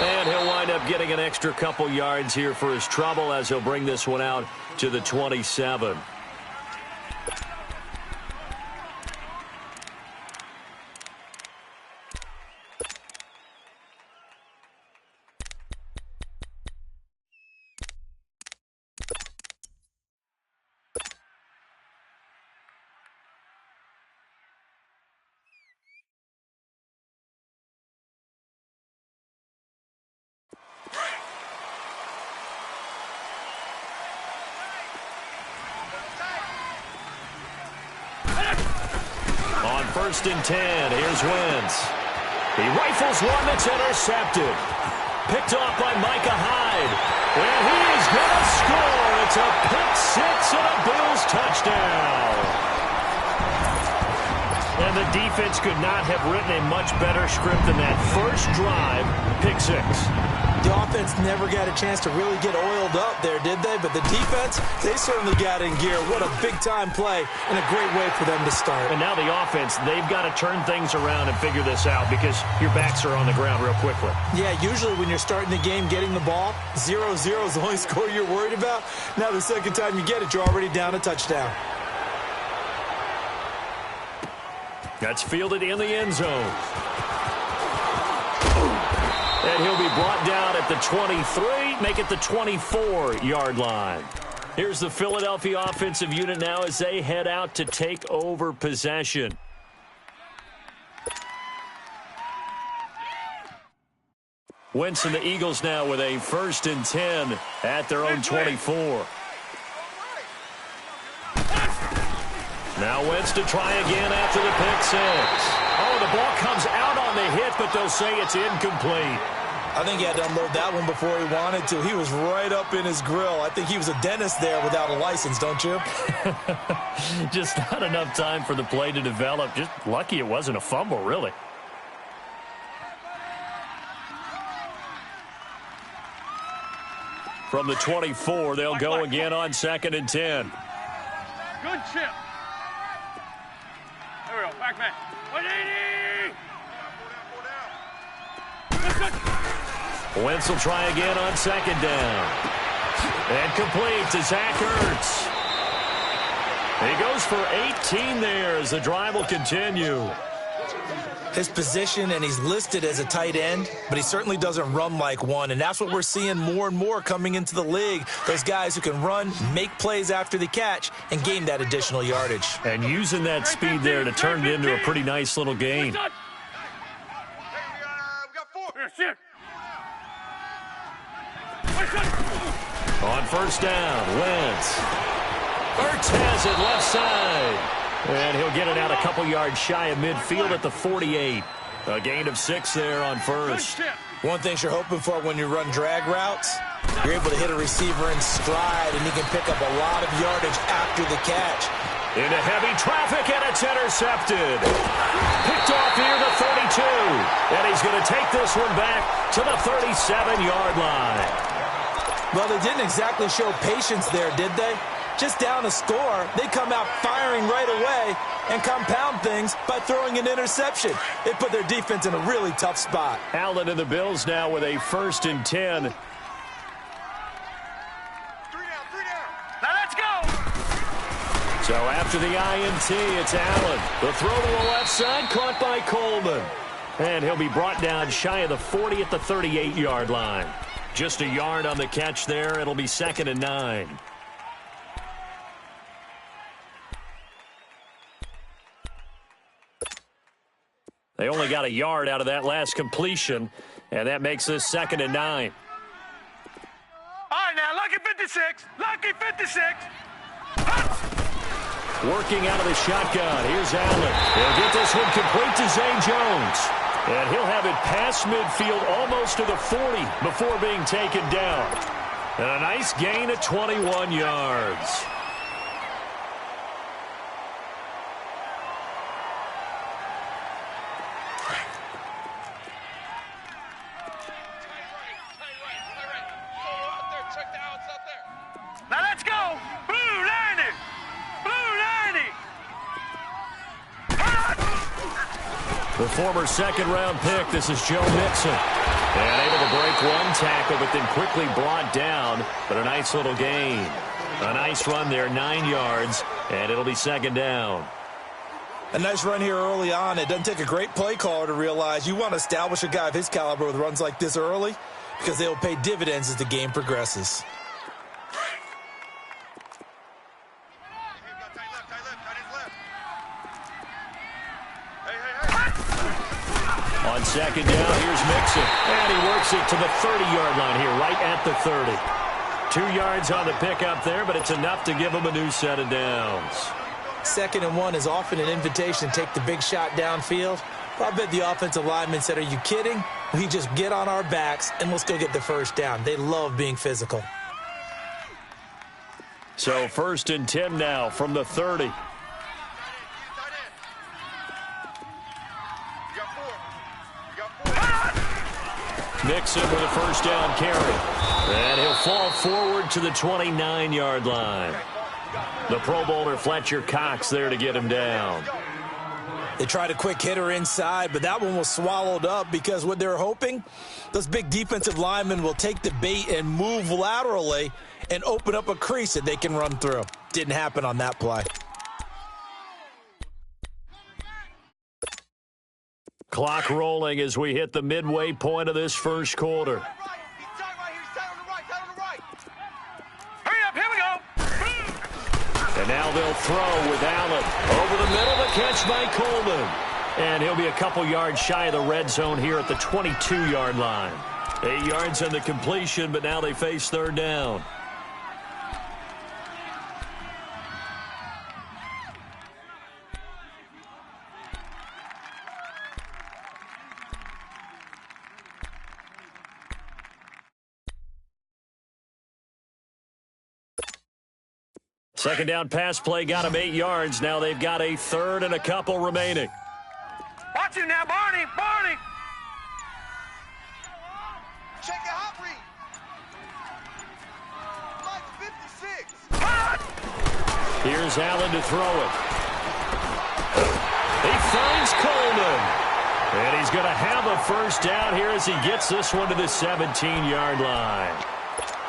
And he'll wind up getting an extra couple yards here for his trouble as he'll bring this one out to the 27. On 1st and 10, here's Wentz. He rifles one that's intercepted. Picked off by Micah Hyde. And he is going to score. It's a pick six and a Bills touchdown. And the defense could not have written a much better script than that first drive, pick six. The offense never got a chance to really get oiled up there, did they? But the defense, they certainly got in gear. What a big-time play and a great way for them to start. And now the offense, they've got to turn things around and figure this out because your backs are on the ground real quickly. Yeah, usually when you're starting the game getting the ball, 0-0 is the only score you're worried about. Now the second time you get it, you're already down a touchdown. That's fielded in the end zone. And he'll be brought down at the 23, make it the 24-yard line. Here's the Philadelphia offensive unit now as they head out to take over possession. Wentz and the Eagles now with a 1st and 10 at their own 24. Now Wentz to try again after the pick six. Oh, the ball comes out on the hit, but they'll say it's incomplete. I think he had to unload that one before he wanted to. He was right up in his grill. I think he was a dentist there without a license, don't you? Just not enough time for the play to develop. Just lucky it wasn't a fumble, really. From the 24, they'll go again on 2nd and 10. Good chip. There we go. Back man. 180. Wentz will try again on 2nd down. And complete to Zach Ertz. He goes for 18 there as the drive will continue. His position, and he's listed as a tight end, but he certainly doesn't run like one, and that's what we're seeing more and more coming into the league. Those guys who can run, make plays after the catch, and gain that additional yardage. And using that speed there to turn it into a pretty nice little gain. On 1st down, Wentz. Ertz has it left side. And he'll get it out a couple yards shy of midfield at the 48. A gain of 6 there on 1st. One thing you're hoping for when you run drag routes, you're able to hit a receiver in stride, and he can pick up a lot of yardage after the catch. Into heavy traffic, and it's intercepted. Picked off near the 32. And he's going to take this one back to the 37-yard line. Well, they didn't exactly show patience there, did they? Just down a score, they come out firing right away and compound things by throwing an interception. It put their defense in a really tough spot. Allen and the Bills now with a 1st and 10. Now let's go. So after the INT, it's Allen. The throw to the left side, caught by Coleman. And he'll be brought down shy of the 40 at the 38-yard line. Just a yard on the catch there. It'll be 2nd and 9. They only got a yard out of that last completion, and that makes this 2nd and 9. All right, now, lucky 56. Lucky 56. Working out of the shotgun. Here's Allen. He'll get this one complete to Zay Jones. And he'll have it past midfield almost to the 40 before being taken down. And a nice gain of 21 yards. Now let's go. Blue 90. Blue 90. The former 2nd-round pick, this is Joe Mixon. And able to break one tackle, but then quickly brought down. But a nice little gain. A nice run there, 9 yards, and it'll be second down. A nice run here early on. It doesn't take a great play caller to realize you want to establish a guy of his caliber with runs like this early because they will pay dividends as the game progresses. On second down, here's Mixon. And he works it to the 30-yard line here, right at the 30. 2 yards on the pickup there, but it's enough to give him a new set of downs. 2nd and 1 is often an invitation to take the big shot downfield. I bet the offensive lineman said, are you kidding? We just get on our backs and let's go get the first down. They love being physical. So 1st and 10 now from the 30. Mixon with a first down carry. And he'll fall forward to the 29-yard line. The Pro Bowler Fletcher Cox there to get him down. They tried a quick hitter inside, but that one was swallowed up because what they're hoping, those big defensive linemen will take the bait and move laterally and open up a crease that they can run through. Didn't happen on that play. Clock rolling as we hit the midway point of this first quarter. And now they'll throw with Allen. Over the middle, the catch by Coleman. And he'll be a couple yards shy of the red zone here at the 22-yard line. 8 yards on the completion, but now they face 3rd down. Second down pass play got him 8 yards. Now they've got a 3rd and a couple remaining. Watch him now, Barney. Barney. Check the hot read. Like 56. Here's Allen to throw it. He finds Coleman. And he's going to have a first down here as he gets this one to the 17-yard line.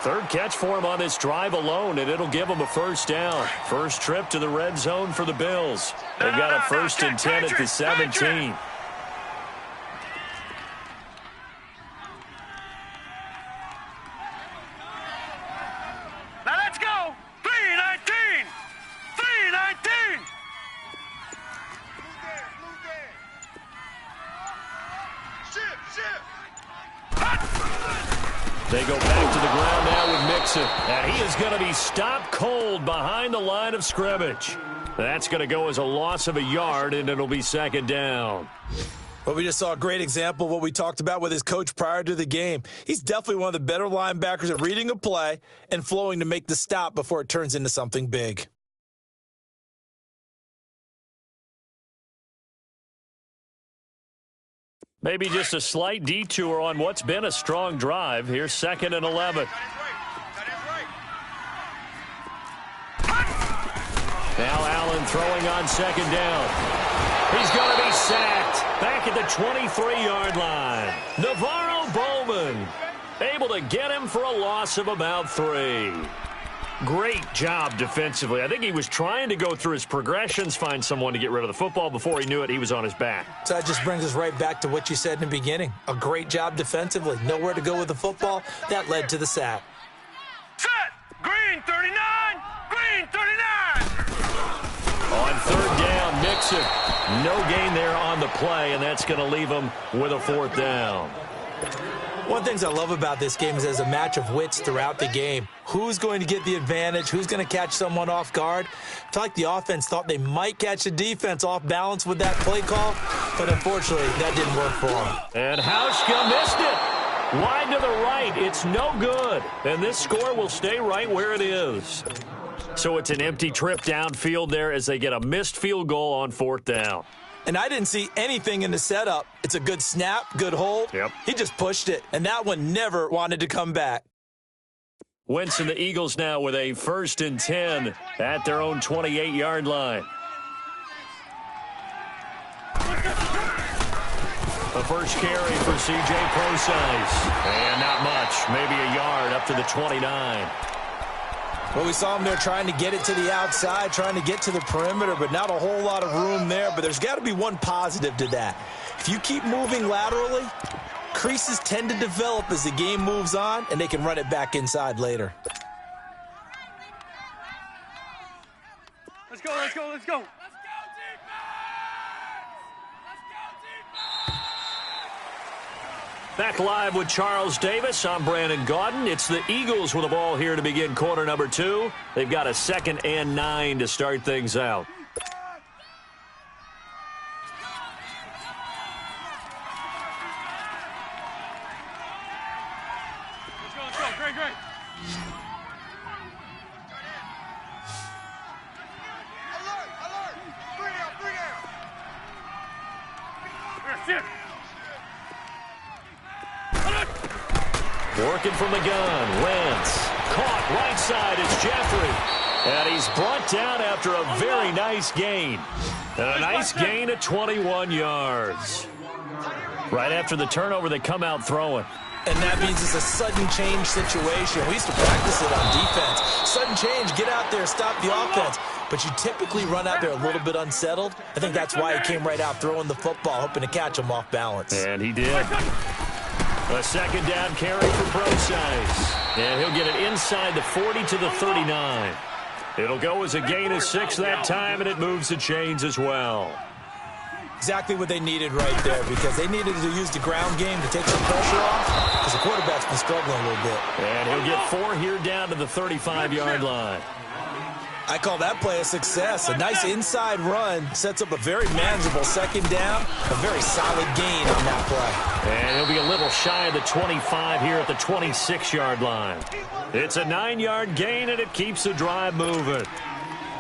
3rd catch for him on this drive alone, and it'll give him a first down. First trip to the red zone for the Bills. They've got a 1st and 10 at the 17. Now let's go. 319. 319. Shift. They go back to the ground now with Mixon. And he is going to be stopped cold behind the line of scrimmage. That's going to go as a loss of a yard, and it'll be 2nd down. Well, we just saw a great example of what we talked about with his coach prior to the game. He's definitely one of the better linebackers at reading a play and flowing to make the stop before it turns into something big. Maybe just a slight detour on what's been a strong drive. Here's 2nd and 11. Now Allen throwing on 2nd down. He's going to be sacked back at the 23-yard line. Navarro Bowman able to get him for a loss of about 3. Great job defensively. I think he was trying to go through his progressions, find someone to get rid of the football. Before he knew it, he was on his back. So that just brings us right back to what you said in the beginning. A great job defensively. Nowhere to go with the football. That led to the sack. Set. Green 39. Green 39. On 3rd down, Mixon. No gain there on the play, and that's going to leave him with a 4th down. One of the things I love about this game is there's a match of wits throughout the game. Who's going to get the advantage? Who's going to catch someone off guard? I feel like the offense thought they might catch the defense off balance with that play call, but unfortunately, that didn't work for them. And Hauschka missed it. Wide to the right. It's no good. And this score will stay right where it is. So it's an empty trip downfield there as they get a missed field goal on 4th down. And I didn't see anything in the setup. It's a good snap, good hold. Yep. He just pushed it, and that one never wanted to come back. Wentz and the Eagles now with a 1st and 10 at their own 28-yard line. The first carry for C.J. Procise. And not much, maybe a yard up to the 29. Well, we saw him there trying to get it to the outside, trying to get to the perimeter, but not a whole lot of room there. But there's got to be one positive to that. If you keep moving laterally, creases tend to develop as the game moves on, and they can run it back inside later. Let's go, let's go, let's go. Back live with Charles Davis. I'm Brandon Gaudin. It's the Eagles with the ball here to begin quarter number 2. They've got a 2nd and 9 to start things out. Let's go, great, great. Alert, 3 down. Here, sit. Working from the gun, Wentz. Caught right side, it's Jeffrey. And he's brought down after a very nice gain. And a nice gain of 21 yards. Right after the turnover, they come out throwing. And that means it's a sudden change situation. We used to practice it on defense. Sudden change, get out there, stop the offense. But you typically run out there a little bit unsettled. I think that's why he came right out throwing the football, hoping to catch him off balance. And he did. A 2nd down carry for Procise. And he'll get it inside the 40 to the 39. It'll go as a gain of 6 that time, and it moves the chains as well. Exactly what they needed right there, because they needed to use the ground game to take some pressure off, because the quarterback's been struggling a little bit. And he'll get 4 here down to the 35-yard line. I call that play a success. A nice inside run sets up a very manageable 2nd down, a very solid gain on that play. And he'll be a little shy of the 25 here at the 26-yard line. It's a 9-yard gain, and it keeps the drive moving.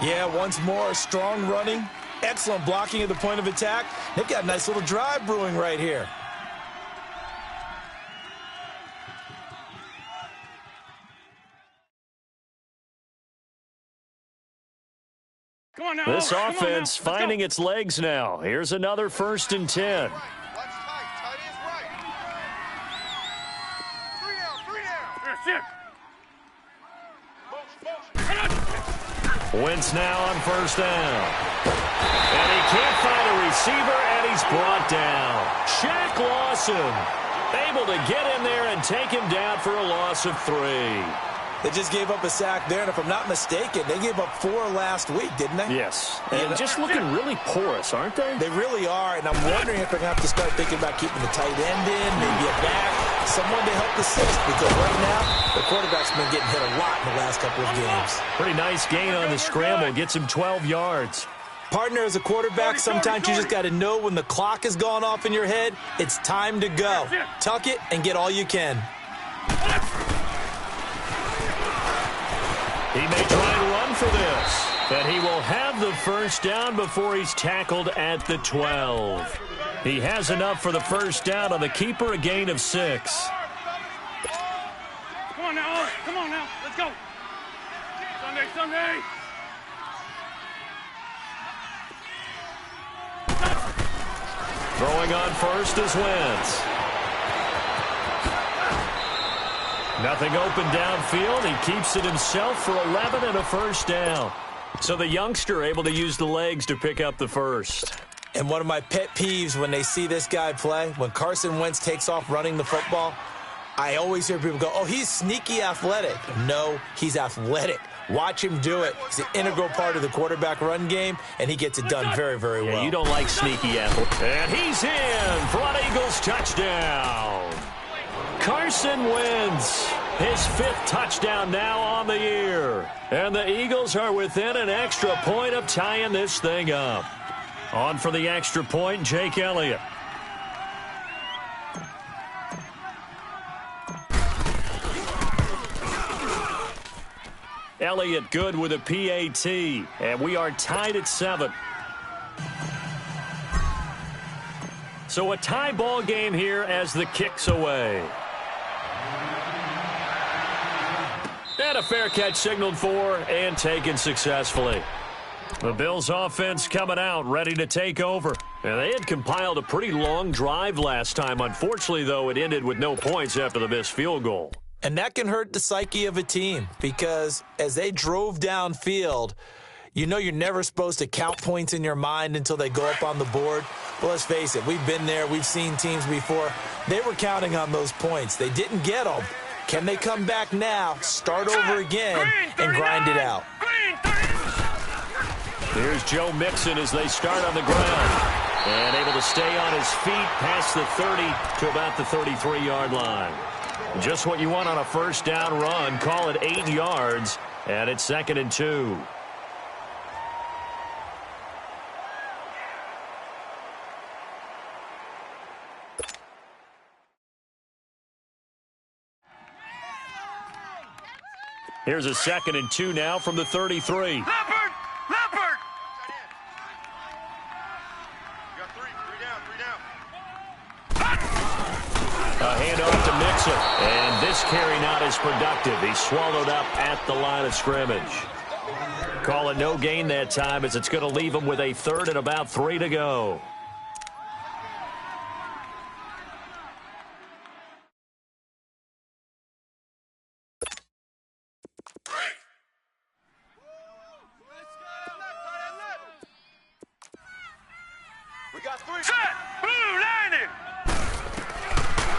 Yeah, once more, strong running, excellent blocking at the point of attack. They've got a nice little drive brewing right here. Come on now. This offense finding its legs now. Here's another 1st and 10. Wentz now on 1st down. And he can't find a receiver, and he's brought down. Shaq Lawson able to get in there and take him down for a loss of 3. They just gave up a sack there, and if I'm not mistaken, they gave up 4 last week, didn't they? Yes. And just looking really porous, aren't they? They really are, and I'm wondering if they're going to have to start thinking about keeping the tight end in, maybe a back, someone to help assist, because right now, the quarterback's been getting hit a lot in the last couple of games. Pretty nice gain on the scramble. Gets him 12 yards. Partner, as a quarterback, sometimes you just got to know when the clock has gone off in your head, it's time to go. Tuck it and get all you can. He may try and run for this, but he will have the 1st down before he's tackled at the 12. He has enough for the 1st down on the keeper, a gain of 6. Come on now, let's go. Sunday. Throwing on 1st is Wentz. Nothing open downfield. He keeps it himself for 11 and a 1st down. So the youngster able to use the legs to pick up the 1st. And one of my pet peeves when they see this guy play, when Carson Wentz takes off running the football, I always hear people go, oh, he's sneaky athletic. No, he's athletic. Watch him do it. He's an integral part of the quarterback run game, and he gets it done very, very well. Yeah, you don't like sneaky athletes. And he's in for an Eagles touchdown. Carson Wentz, his 5th touchdown now on the year. And the Eagles are within an extra point of tying this thing up. On for the extra point, Jake Elliott. Elliott good with a PAT, and we are tied at 7. So a tie ball game here as the kick's away. And a fair catch signaled for and taken successfully. The Bills offense coming out, ready to take over. And they had compiled a pretty long drive last time. Unfortunately, though, it ended with no points after the missed field goal. And that can hurt the psyche of a team because as they drove downfield, you know you're never supposed to count points in your mind until they go up on the board. Well, let's face it, we've been there. We've seen teams before. They were counting on those points. They didn't get them. Can they come back now, start over again, and grind it out? Here's Joe Mixon as they start on the ground. And able to stay on his feet past the 30 to about the 33-yard line. Just what you want on a first down run. Call it 8 yards, and it's 2nd and 2. Here's a 2nd and 2 now from the 33. Leopard! A handoff to Mixon, and this carry not as productive. He's swallowed up at the line of scrimmage. Call it no gain that time as it's going to leave him with a 3rd and about 3 to go. We got 3. Set! Blue landing!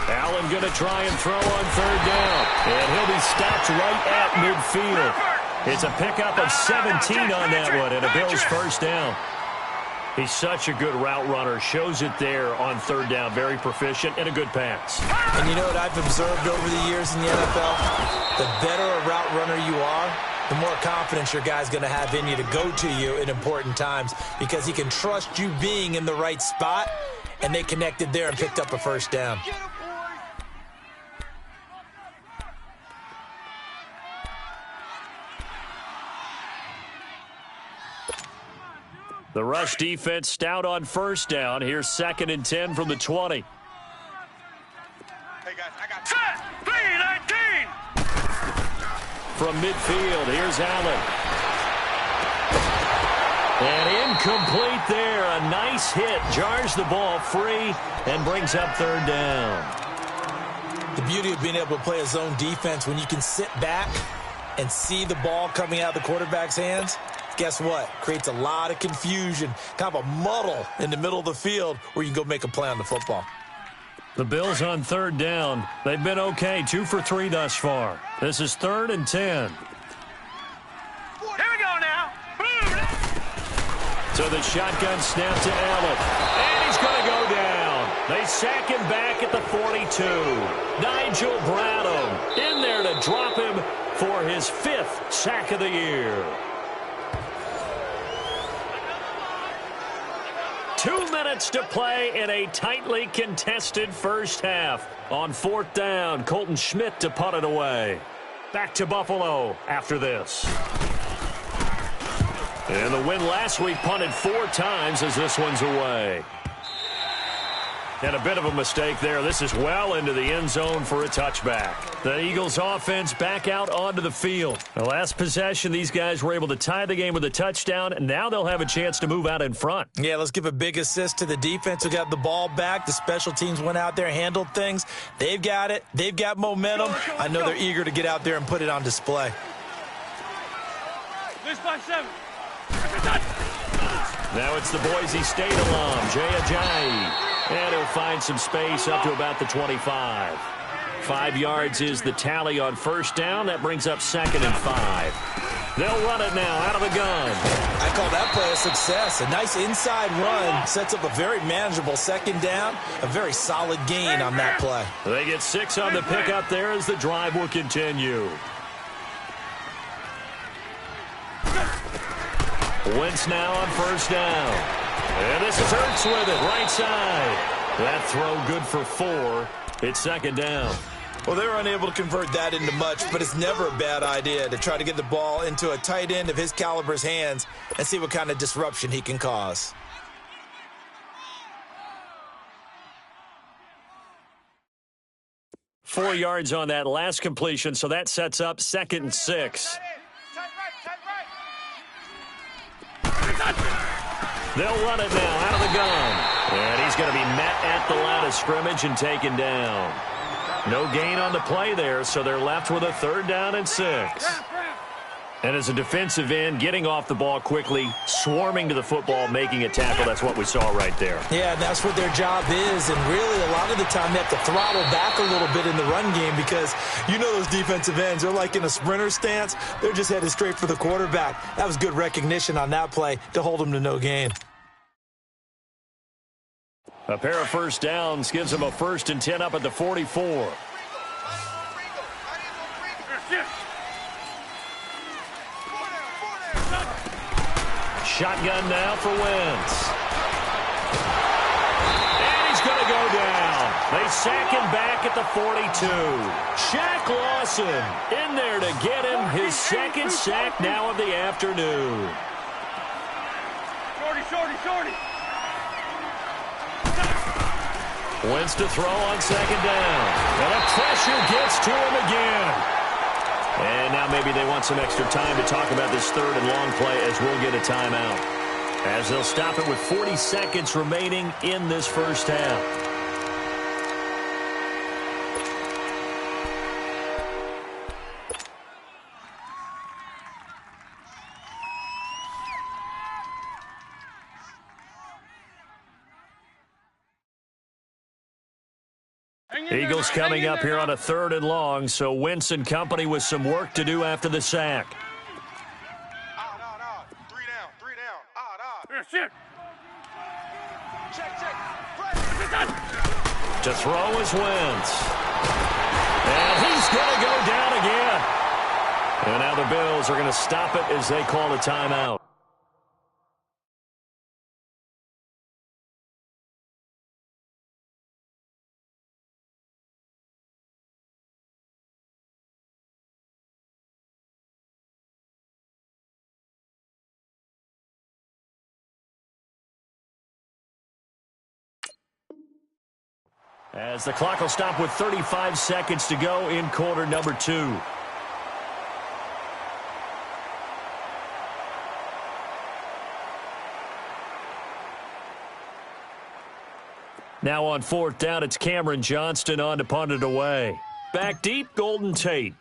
Allen going to try and throw on 3rd down. And he'll be stopped right at midfield. It's a pickup of 17 on that one, and a Bills first down. He's such a good route runner. Shows it there on 3rd down. Very proficient and a good pass. And you know what I've observed over the years in the NFL? The better a route runner you are, the more confidence your guy's going to have in you to go to you in important times because he can trust you being in the right spot, and they connected there and picked up a first down. The rush defense stout on first down. Here's 2nd and 10 from the 20. Hey, guys, I got set! 3-19! From midfield, here's Allen. And incomplete there. A nice hit. Jars the ball free and brings up 3rd down. The beauty of being able to play a zone defense when you can sit back and see the ball coming out of the quarterback's hands, guess what? Creates a lot of confusion, kind of a muddle in the middle of the field where you can go make a play on the football. The Bills on 3rd down. They've been okay, 2 for 3 thus far. This is 3rd and 10. Here we go now. So the shotgun snap to Allen. And he's going to go down. They sack him back at the 42. Nigel Bradham in there to drop him for his 5th sack of the year. 2 minutes to play in a tightly contested first half. On 4th down, Colton Schmidt to punt it away. Back to Buffalo after this. And the win last week punted 4 times as this one's away. And a bit of a mistake there. This is well into the end zone for a touchback. The Eagles offense back out onto the field. The last possession, these guys were able to tie the game with a touchdown, and now they'll have a chance to move out in front. Yeah, let's give a big assist to the defense who got the ball back. The special teams went out there, handled things. They've got it. They've got momentum. I know they're eager to get out there and put it on display. This by 7. Now it's the Boise State alum, Jay Ajayi. And he'll find some space up to about the 25. 5 yards is the tally on first down. That brings up 2nd and 5. They'll run it now out of the gun. I call that play a success. A nice inside run sets up a very manageable 2nd down. A very solid gain on that play. They get 6 on the pickup there as the drive will continue. Wentz now on first down. And this is Hurts with it, right side. That throw good for 4. It's 2nd down. Well, they were unable to convert that into much, but it's never a bad idea to try to get the ball into a tight end of his caliber's hands and see what kind of disruption he can cause. Four yards on that last completion, so that sets up 2nd and 6. They'll run it now out of the gun. And he's going to be met at the line of scrimmage and taken down. No gain on the play there, so they're left with a 3rd down and 6. And as a defensive end, getting off the ball quickly, swarming to the football, making a tackle, that's what we saw right there. Yeah, and that's what their job is. And really, a lot of the time, they have to throttle back a little bit in the run game because you know those defensive ends, they're like in a sprinter stance. They're just headed straight for the quarterback. That was good recognition on that play to hold them to no gain. A pair of first downs gives them a 1st and 10 up at the 44. Shotgun now for Wentz. And he's going to go down. They sack him back at the 42. Shaq Lawson in there to get him his 2nd sack now of the afternoon. Shorty. Wentz to throw on 2nd down. And the pressure gets to him again. And now maybe they want some extra time to talk about this 3rd and long play as we'll get a timeout. As they'll stop it with 40 seconds remaining in this first half. Eagles coming up here on a 3rd and long, so Wentz and company with some work to do after the sack. 3 down. Check. To throw is Wentz. And he's going to go down again. And now the Bills are going to stop it as they call a timeout. As the clock will stop with 35 seconds to go in quarter number 2. Now on 4th down, it's Cameron Johnston on to punt it away. Back deep, Golden Tate.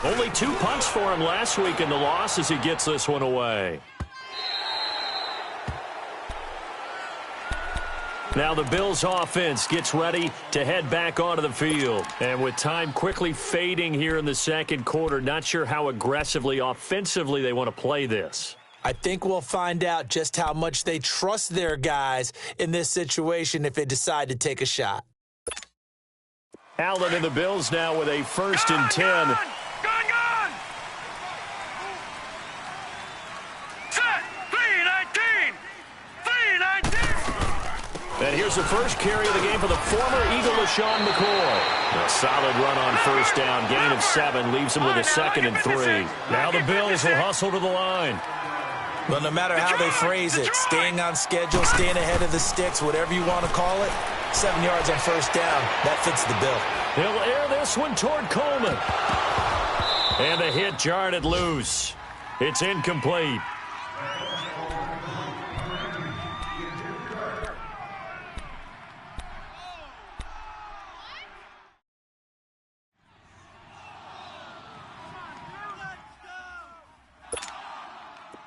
Only 2 punts for him last week in the loss as he gets this one away. Now the Bills offense gets ready to head back onto the field. And with time quickly fading here in the 2nd quarter, not sure how aggressively, offensively they want to play this. I think we'll find out just how much they trust their guys in this situation if they decide to take a shot. Allen and the Bills now with a 1st and 10. Gun! Set! 3-19! And here's the first carry of the game for the former Eagle, LaShawn McCoy. A solid run on 1st down. Gain of 7 leaves him with a 2nd and 3. Now the Bills will hustle to the line. Well, no matter how they phrase it, staying on schedule, staying ahead of the sticks, whatever you want to call it, 7 yards on 1st down, that fits the bill. He'll air this one toward Coleman. And the hit jarred it loose. It's incomplete.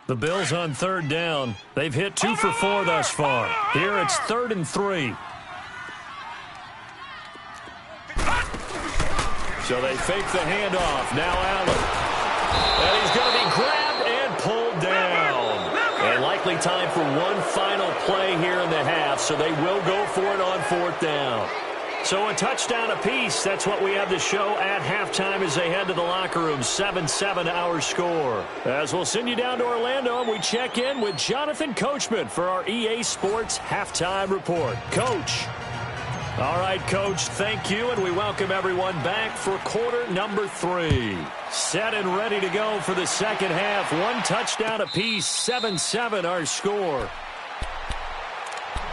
The Bills on 3rd down. They've hit 2 for 4 thus far. Here it's 3rd and 3. So they fake the handoff. Now Allen. And he's going to be grabbed and pulled down. And likely time for one final play here in the half, so they will go for it on 4th down. So a touchdown apiece. That's what we have to show at halftime as they head to the locker room. 7-7 our score. As we'll send you down to Orlando, and we check in with Jonathan Coachman for our EA Sports Halftime Report. Coach. All right, Coach, thank you, and we welcome everyone back for quarter number 3. Set and ready to go for the second half. One touchdown apiece, 7-7 our score.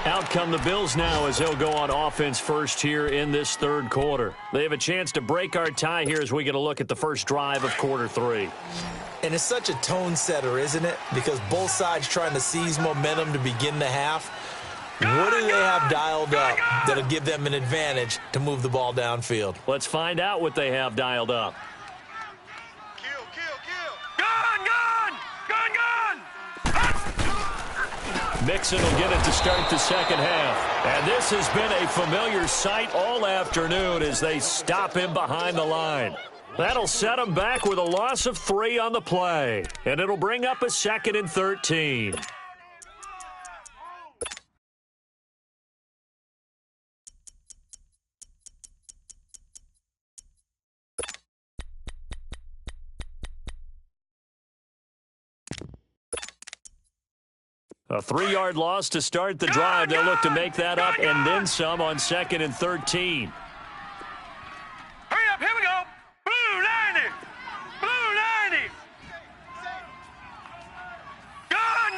Out come the Bills now as they'll go on offense first here in this third quarter. They have a chance to break our tie here as we get a look at the first drive of quarter 3. And it's such a tone setter, isn't it? Because both sides trying to seize momentum to begin the half. What do they have dialed up that'll give them an advantage to move the ball downfield? Let's find out what they have dialed up. Mixon will get it to start the second half. And this has been a familiar sight all afternoon as they stop him behind the line. That'll set him back with a loss of 3 on the play. And it'll bring up a 2nd and 13. A 3-yard loss to start the drive. They'll look to make that up and then some on 2nd and 13. Hurry up, here we go. Blue 90. Blue 90. Gun.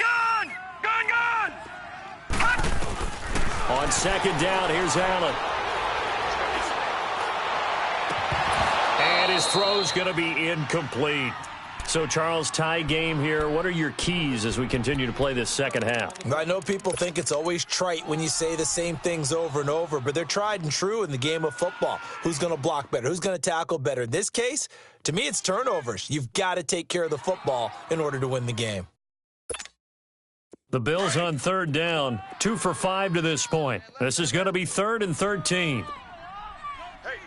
On 2nd down, here's Allen. And his throw's going to be incomplete. So, Charles, tie game here. What are your keys as we continue to play this second half? I know people think it's always trite when you say the same things over and over, but they're tried and true in the game of football. Who's going to block better? Who's going to tackle better? In this case, to me, it's turnovers. You've got to take care of the football in order to win the game. The Bills on 3rd down, 2 for 5 to this point. This is going to be 3rd and 13. Hey,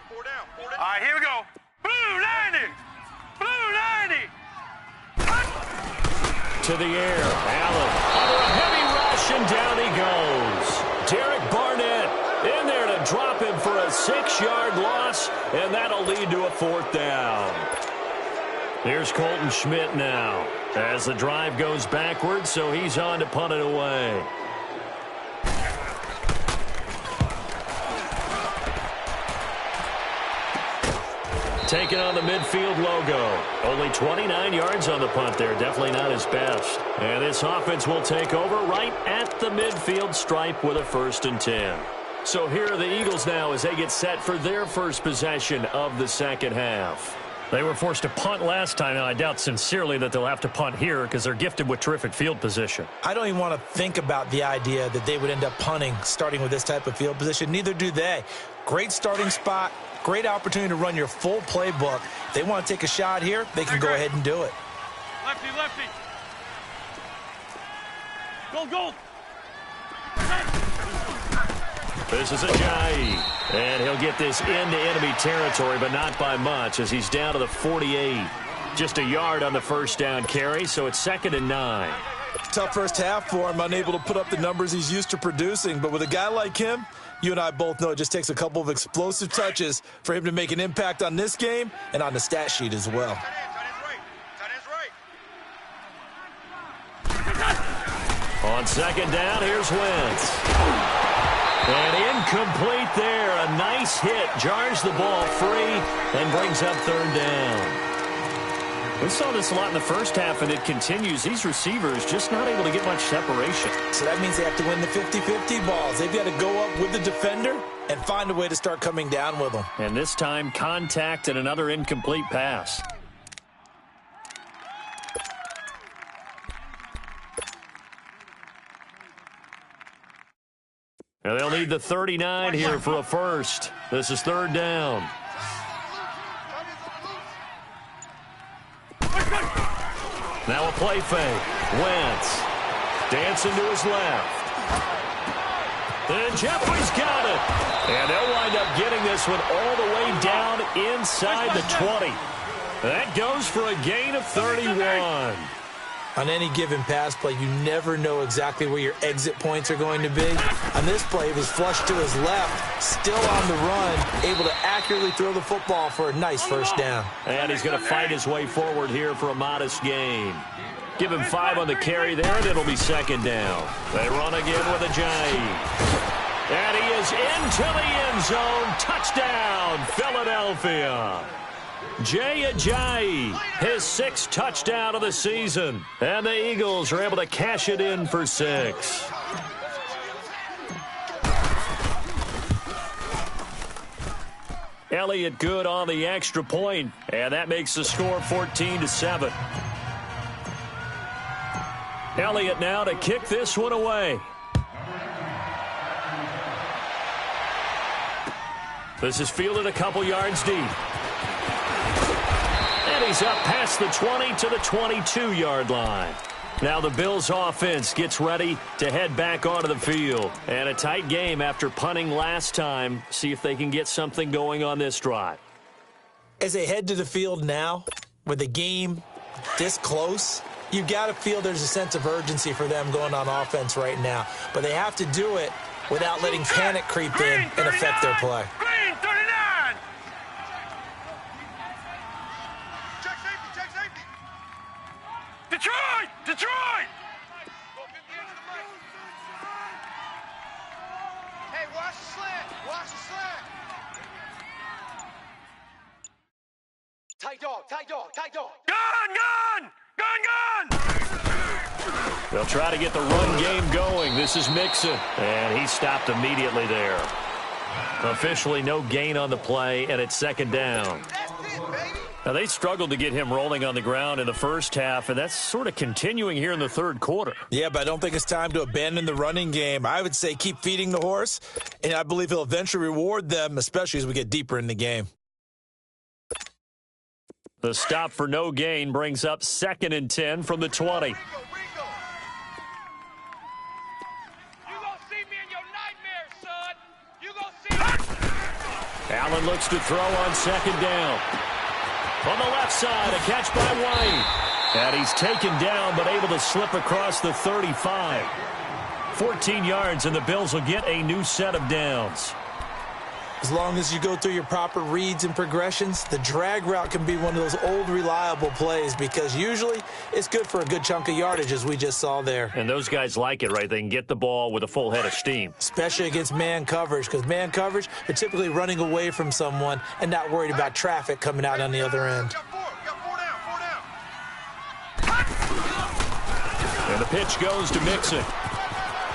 4 down. All right, here we go. Blue 90. Blue 90. To the air, Allen under a heavy rush, and down he goes. Derek Barnett in there to drop him for a 6-yard loss, and that'll lead to a 4th down. Here's Colton Schmidt now as the drive goes backwards, so he's on to punt it away. Taking on the midfield logo. Only 29 yards on the punt there. Definitely not his best. And this offense will take over right at the midfield stripe with a 1st and 10. So here are the Eagles now as they get set for their first possession of the second half. They were forced to punt last time, and I doubt sincerely that they'll have to punt here because they're gifted with terrific field position. I don't even want to think about the idea that they would end up punting starting with this type of field position. Neither do they. Great starting spot. Great opportunity to run your full playbook. If they want to take a shot here, they can go ahead and do it. Lefty, lefty. Goal. This is Ajayi, and he'll get this into enemy territory, but not by much as he's down to the 48. Just a yard on the 1st down carry, so it's 2nd and 9. Tough first half for him, unable to put up the numbers he's used to producing. But with a guy like him, you and I both know it just takes a couple of explosive touches for him to make an impact on this game and on the stat sheet as well. On 2nd down, here's Wentz. And incomplete there. A nice hit. Jars the ball free and brings up 3rd down. We saw this a lot in the first half, and it continues. These receivers just not able to get much separation. So that means they have to win the 50-50 balls. They've got to go up with the defender and find a way to start coming down with them. And this time, contact and another incomplete pass. And they'll need the 39 here for a first. This is 3rd down. Now a play fake. Wentz dancing to his left. And Jeffrey's got it. And they'll wind up getting this one all the way down inside the 20. That goes for a gain of 31. On any given pass play, you never know exactly where your exit points are going to be. On this play, it was flushed to his left, still on the run, able to accurately throw the football for a nice 1st down. And he's going to fight his way forward here for a modest gain. Give him 5 on the carry there, and it'll be 2nd down. They run again with Ajayi. And he is into the end zone. Touchdown, Philadelphia. Jay Ajayi, his 6th touchdown of the season. And the Eagles are able to cash it in for 6. Elliott good on the extra point, and that makes the score 14-7. Elliott now to kick this one away. This is fielded a couple yards deep. And he's up past the 20 to the 22-yard line. Now the Bills offense gets ready to head back onto the field. And a tight game after punting last time. See if they can get something going on this drive. As they head to the field now, with the game this close, you've got to feel there's a sense of urgency for them going on offense right now. But they have to do it without letting panic creep in and affect their play. Green 39. Check safety, check safety. Detroit, Detroit. Hey, watch the slant, watch the slant. Tight dog, tight dog, tight dog. Gun, gun, gun, gun. They'll try to get the run game going. This is Mixon, and he stopped immediately there. Officially no gain on the play, and it's second down. That's it, baby. Now, they struggled to get him rolling on the ground in the first half, and that's sort of continuing here in the third quarter. Yeah, but I don't think it's time to abandon the running game. I would say keep feeding the horse, and I believe he'll eventually reward them, especially as we get deeper in the game. The stop for no gain brings up 2nd and 10 from the 20. Ringo. You gonna see me in your nightmares, son. You gonna see me. Allen looks to throw on second down. On the left side, a catch by White. And he's taken down, but able to slip across the 35. 14 yards, and the Bills will get a new set of downs. As long as you go through your proper reads and progressions, the drag route can be one of those old reliable plays because usually it's good for a good chunk of yardage, as we just saw there. And those guys like it, right? They can get the ball with a full head of steam. Especially against man coverage, because man coverage, they're typically running away from someone and not worried about traffic coming out on the other end. Got four down. And the pitch goes to Mixon.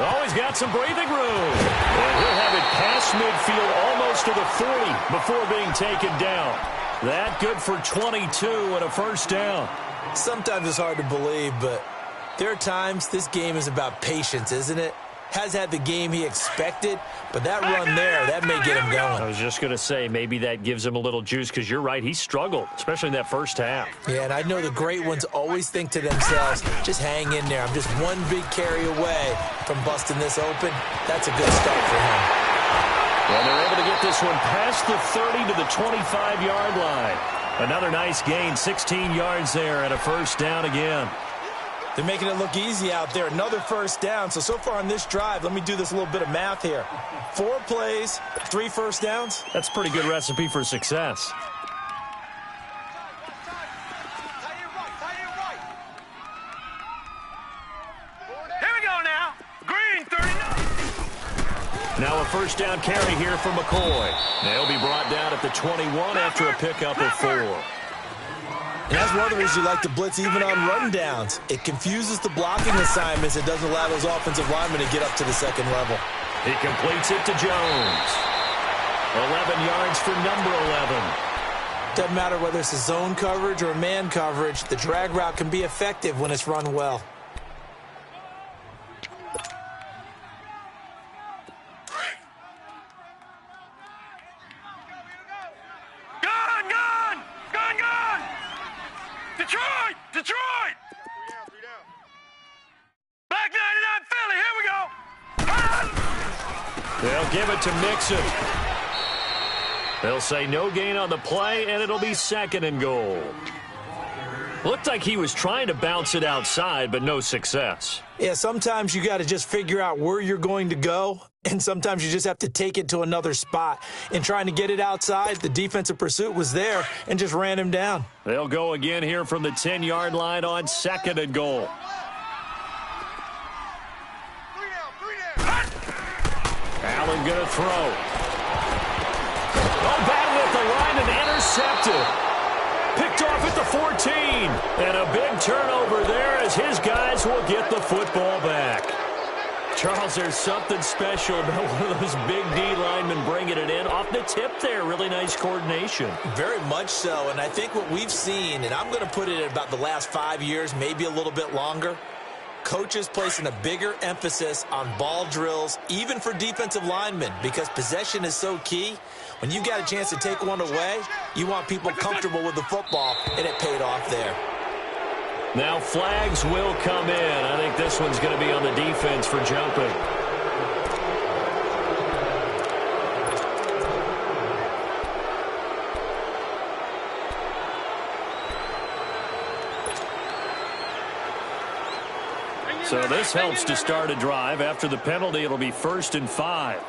Oh, he's got some breathing room. And he'll have it past midfield almost to the 40 before being taken down. That good for 22 and a first down. Sometimes it's hard to believe, but there are times this game is about patience, isn't it? Has had the game he expected, but that run there, that may get him going. I was just going to say, maybe that gives him a little juice because you're right, he struggled, especially in that first half. Yeah, and I know the great ones always think to themselves, just hang in there. I'm just one big carry away from busting this open. That's a good start for him. And they're able to get this one past the 30 to the 25-yard line. Another nice gain, 16 yards there and a first down again. They're making it look easy out there. Another first down. So far on this drive, let me do this little bit of math here. 4 plays, 3 first downs. That's a pretty good recipe for success. Here we go now. Green 39. Now a first down carry here for McCoy. They'll be brought down at the 21 after a pickup of 4. And that's one of the reasons you like to blitz even on rundowns. It confuses the blocking assignments. It doesn't allow those offensive linemen to get up to the second level. He completes it to Jones. 11 yards for number 11. Doesn't matter whether it's a zone coverage or a man coverage. The drag route can be effective when it's run well. Detroit! 3 down. Back 99 Philly, here we go. They'll give it to Mixon. They'll say no gain on the play, and it'll be 2nd and goal. Looked like he was trying to bounce it outside, but no success. Yeah, sometimes you got to just figure out where you're going to go, and sometimes you just have to take it to another spot. In trying to get it outside, the defensive pursuit was there and just ran him down. They'll go again here from the 10-yard line on 2nd and goal. 3 down. Allen going to throw. Oh, batted at the line and intercepted. Picked off at the 14. And a big turnover there as his guys will get the football back. Charles, there's something special about one of those big D linemen bringing it in off the tip there. Really nice coordination. Very much so, and I think what we've seen, and I'm going to put it at about the last 5 years, maybe a little bit longer, coaches placing a bigger emphasis on ball drills, even for defensive linemen, because possession is so key. When you got a chance to take one away, you want people comfortable with the football, and it paid off there. Now flags will come in. I think this one's going to be on the defense for jumping. So this helps to start a drive. After the penalty, it'll be 1st and 5.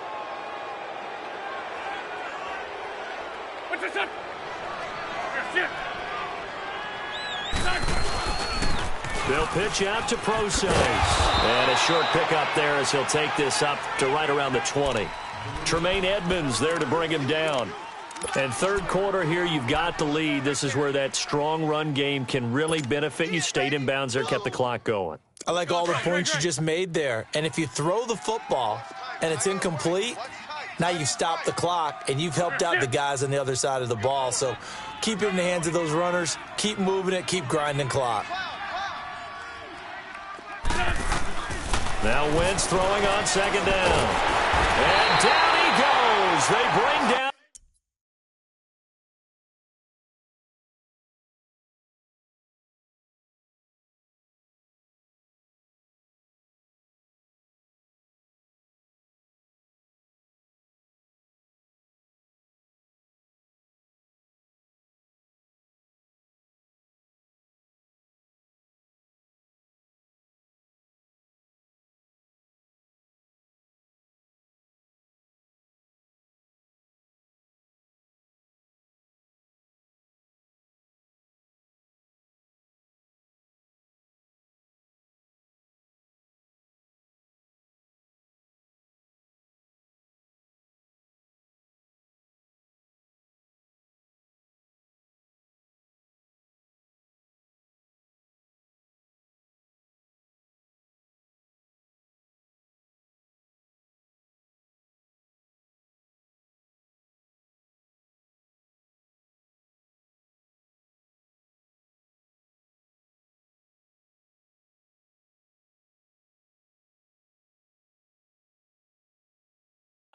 They'll pitch out to Process. And a short pickup there as he'll take this up to right around the 20. Tremaine Edmonds there to bring him down. And third quarter here, you've got the lead. This is where that strong run game can really benefit you. Stayed in bounds there, kept the clock going. I like all the points you just made there. And if you throw the football and it's incomplete, now you've stopped the clock and you've helped out the guys on the other side of the ball. So keep it in the hands of those runners. Keep moving it. Keep grinding clock. Now Wentz throwing on 2nd down. And down he goes. They bring down.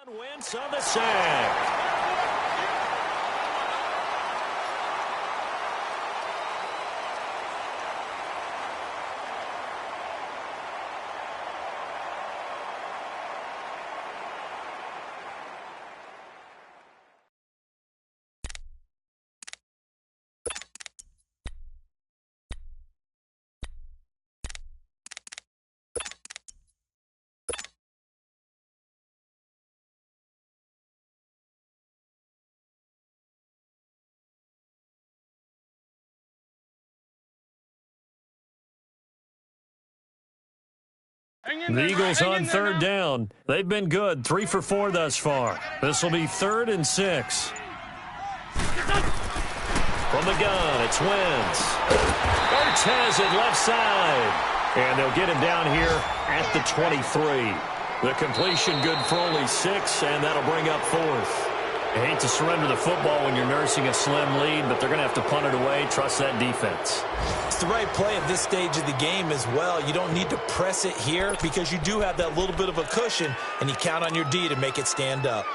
Wentz on the sack. The Eagles on 3rd down. They've been good, 3 for 4 thus far. This will be 3rd and 6. From the gun, it's Wentz. Ertz has it left side. And they'll get him down here at the 23. The completion good for only 6, and that'll bring up 4th. I hate to surrender the football when you're nursing a slim lead, but they're going to have to punt it away. Trust that defense. It's the right play at this stage of the game as well. You don't need to press it here because you do have that little bit of a cushion, and you count on your D to make it stand up.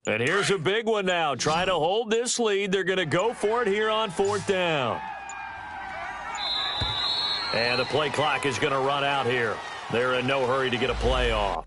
And here's a big one now. Trying to hold this lead. They're going to go for it here on 4th down. And the play clock is going to run out here. They're in no hurry to get a play off.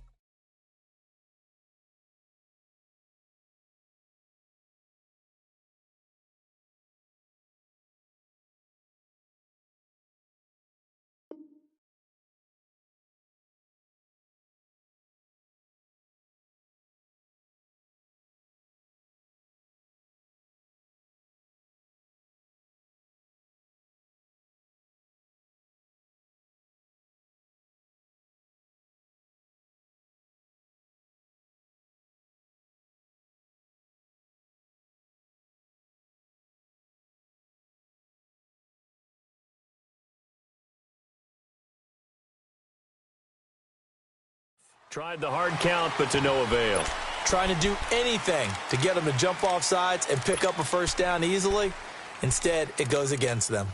Tried the hard count, but to no avail. Trying to do anything to get them to jump off sides and pick up a first down easily. Instead, it goes against them.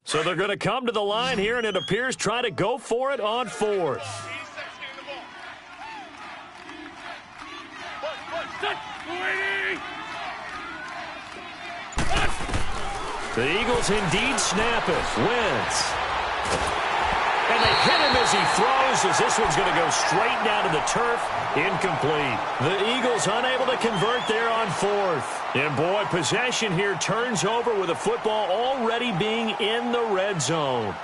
So they're going to come to the line here, and it appears try to go for it on fourth. The Eagles indeed snap it. Wentz. And they hit him as he throws, as this one's going to go straight down to the turf. Incomplete. The Eagles unable to convert there on fourth. And, boy, possession here turns over with the football already being in the red zone.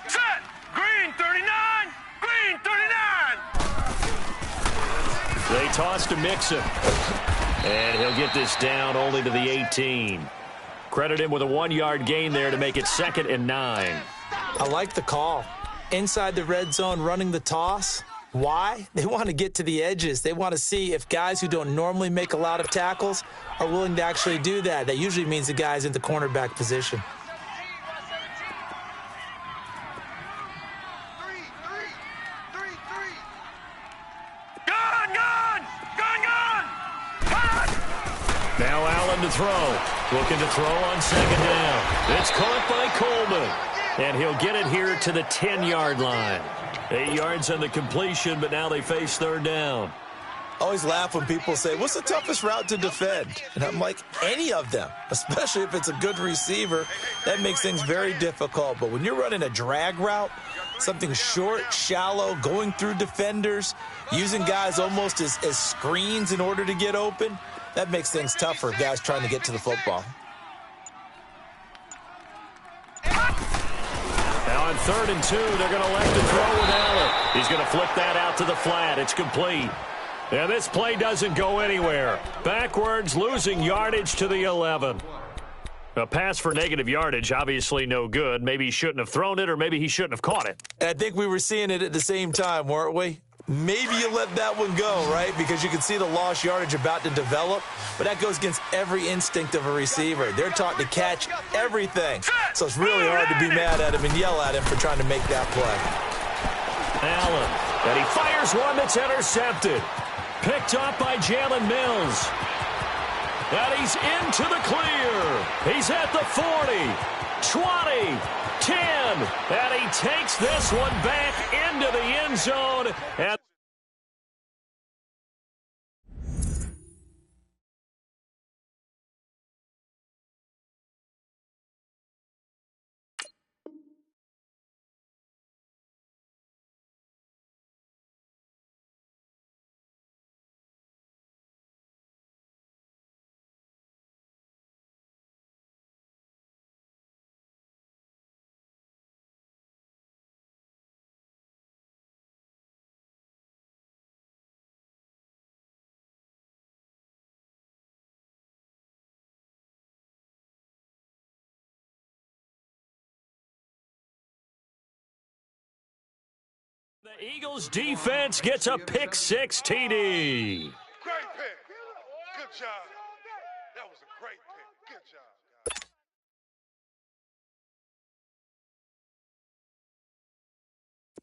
Set! Green 39! Green 39! They toss to Mixon. And he'll get this down only to the 18. Credit him with a 1-yard gain there to make it 2nd and 9. I like the call. Inside the red zone, running the toss. Why? They want to get to the edges. They want to see if guys who don't normally make a lot of tackles are willing to actually do that. That usually means the guy's in the cornerback position. Now Allen to throw. Looking to throw on 2nd down. It's caught by Coleman. And he'll get it here to the 10-yard line. 8 yards on the completion, but now they face 3rd down. I always laugh when people say, what's the toughest route to defend? And I'm like, any of them, especially if it's a good receiver. That makes things very difficult. But when you're running a drag route, something short, shallow, going through defenders, using guys almost as screens in order to get open, that makes things tough for guys trying to get to the football. Now on 3rd and 2, they're going to elect to throw with Allen. He's going to flip that out to the flat. It's complete. And this play doesn't go anywhere. Backwards, losing yardage to the 11. A pass for negative yardage, obviously no good. Maybe he shouldn't have thrown it, or maybe he shouldn't have caught it. And I think we were seeing it at the same time, weren't we? Maybe you let that one go, right? Because you can see the lost yardage about to develop. But that goes against every instinct of a receiver. They're taught to catch everything. So it's really hard to be mad at him and yell at him for trying to make that play. Allen, and he fires one that's intercepted. Picked up by Jalen Mills. And he's into the clear. He's at the 40, 20, 10. And he takes this one back into the end zone. And the Eagles defense gets a pick 6 TD. Great pick. Good job. That was a great pick. Good job,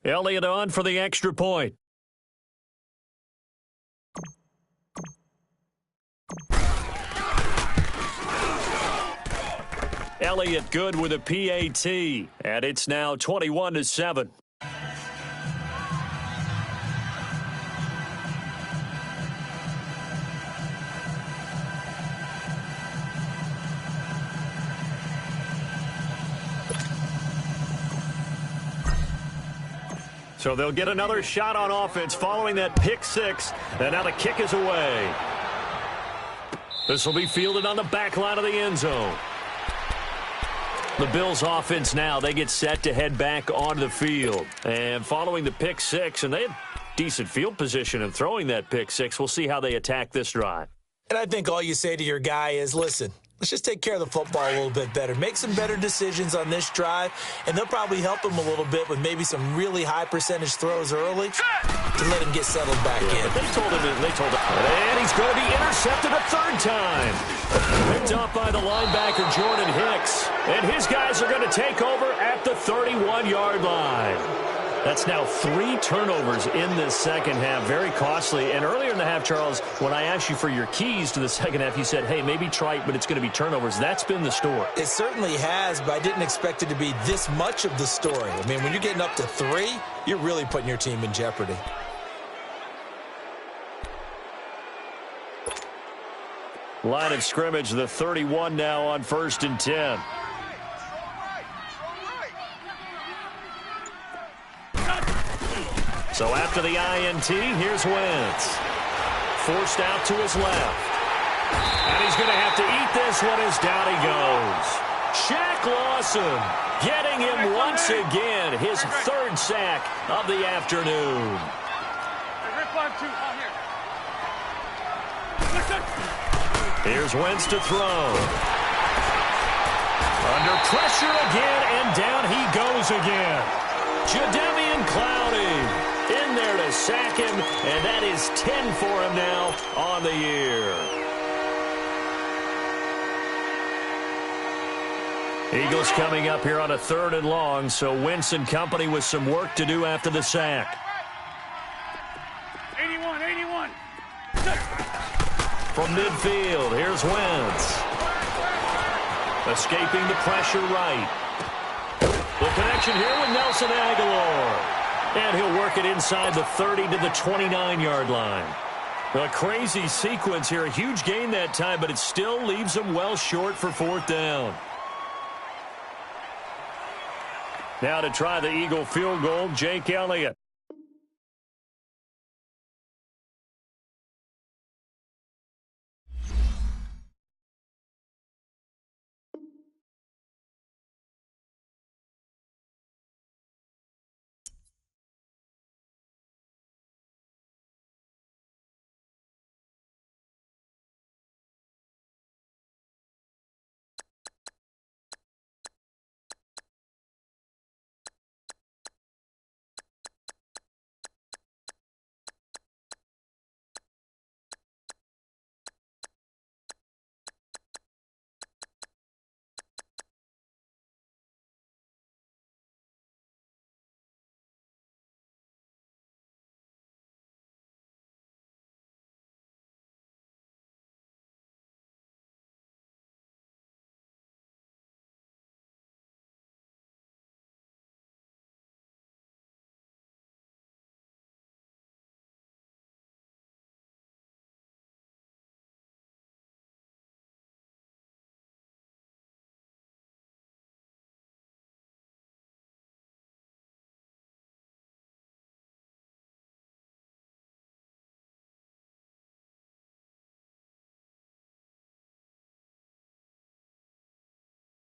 guys. Elliott on for the extra point. Elliott good with a PAT, and it's now 21-7. So they'll get another shot on offense following that pick 6, and now the kick is away. This will be fielded on the back line of the end zone. The Bills offense now, they get set to head back onto the field. And following the pick six, and they had decent field position in throwing that pick six, we'll see how they attack this drive. And I think all you say to your guy is, listen, let's just take care of the football a little bit better. Make some better decisions on this drive, and they'll probably help him a little bit with maybe some really high percentage throws early to let him get settled back in. They told him, and he's going to be intercepted a third time. Picked up by the linebacker, Jordan Hicks. And his guys are going to take over at the 31-yard line. That's now 3 turnovers in this second half. Very costly. And earlier in the half, Charles, when I asked you for your keys to the second half, you said, hey, maybe try it, but it's going to be turnovers. That's been the story. It certainly has, but I didn't expect it to be this much of the story. I mean, when you're getting up to 3, you're really putting your team in jeopardy. Line of scrimmage, the 31 now on 1st and 10. So after the INT, here's Wentz. Forced out to his left. And he's going to have to eat this one as down he goes. Shaq Lawson getting him once again, his 3rd sack of the afternoon. Here's Wentz to throw. Under pressure again, and down he goes again. Jadeveon Clowney in there to sack him, and that is 10 for him now on the year. Eagles coming up here on a 3rd and long, so Wentz and company with some work to do after the sack. 81. From midfield, here's Wentz. Escaping the pressure right. The connection here with Nelson Aguilar. And he'll work it inside the 30 to the 29-yard line. A crazy sequence here. A huge gain that time, but it still leaves him well short for 4th down. Now to try the Eagle field goal, Jake Elliott.